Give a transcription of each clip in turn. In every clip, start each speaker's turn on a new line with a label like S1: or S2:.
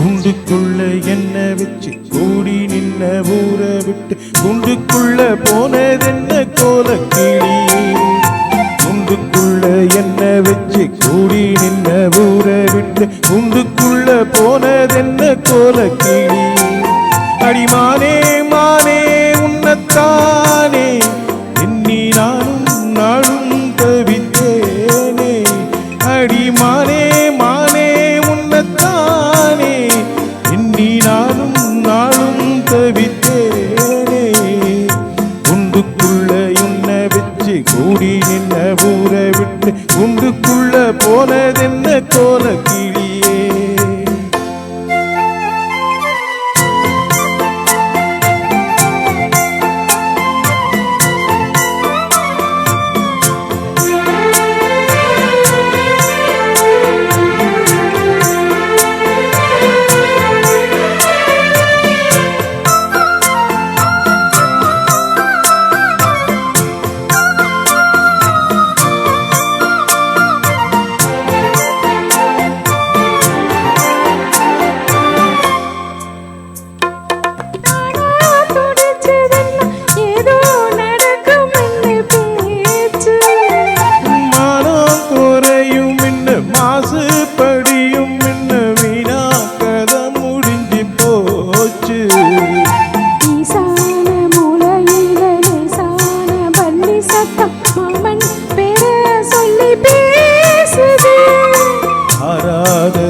S1: குண்டுக்குள்ள என்ன வச்சு கூடி நின்ன ஊற விட்டு குண்டுக்குள்ள போனதென்ன கோலக்கிளி. குண்டுக்குள்ள என்ன வச்சு கூடி நின்ன ஊற விட்டு குண்டுக்குள்ள போனதென்ன கோலக்கிளி. அடிமானே மானே உன்னத்தானே எண்ணி நானும் நாளும் தவித்தேனே. அடிமானே மானே உன்னத்தானே எண்ணி நானும் நாளும் தவித்தேனே. குண்டுக்குள்ள உன்னை வச்சு கூடி நின்ன ஊற விட்டு குண்டுக்குள்ள போனதென்ன கோலக்கிளியே.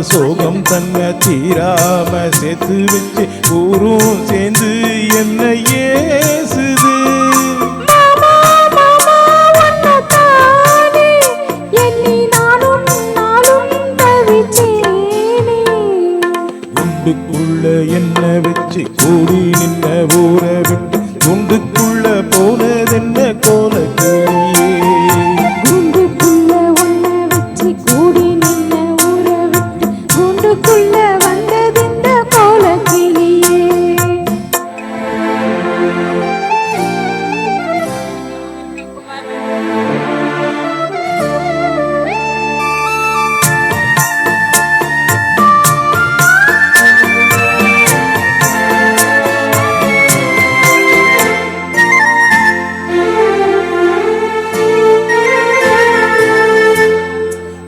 S1: சோகம் தன்ன தீராம சேர்த்து வச்சு ஊரும் சேர்ந்து என்ன ஏசுது. குண்டுக்குள்ள என்ன வச்சு கூடி நின்ன ஊற விட்டு குண்டுக்குள்ள போனதென்ன கோலக்கிளியே.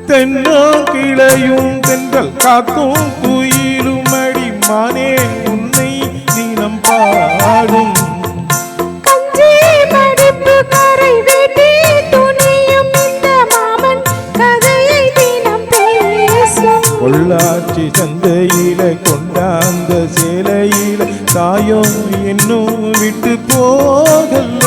S1: தென்னும் கிளையும் தென்றல் காக்கும் குயிலும் அடிமானே உன்னை தினம் பாடும். பொள்ளாச்சி சந்தையில கொண்டாந்த சேலையில தாயம் இன்னும் விட்டு போகல.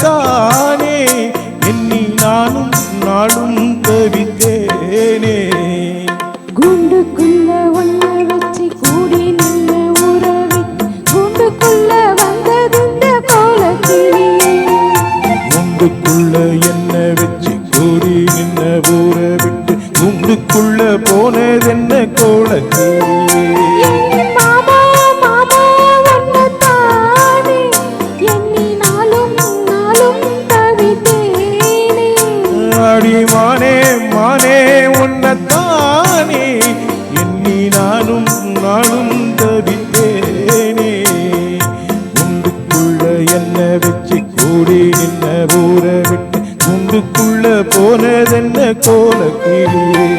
S1: தானே எண்ணி நானும் நாளும் தவித்தேனே.
S2: குண்டுக்குள்ள ஒன்ன வச்சு கூடி நின்ன ஊற விட்டு குண்டுக்குள்ள வந்ததுந்த கோலக்கிளியே.
S1: குண்டுக்குள்ள என்ன வச்சு கூடி நின்ன ஊற விட்டு குண்டுக்குள்ள போனதென்ன கோலக்கிளியே. மானே மானே உன்னத்தானே எண்ணி நானும் நாளும் தவித்தேனே. குண்டுக்குள்ள என்ன வச்சு கூடி நின்ன ஊற விட்டு குண்டுக்குள்ள போனதென்ன கோலக்கிளியே.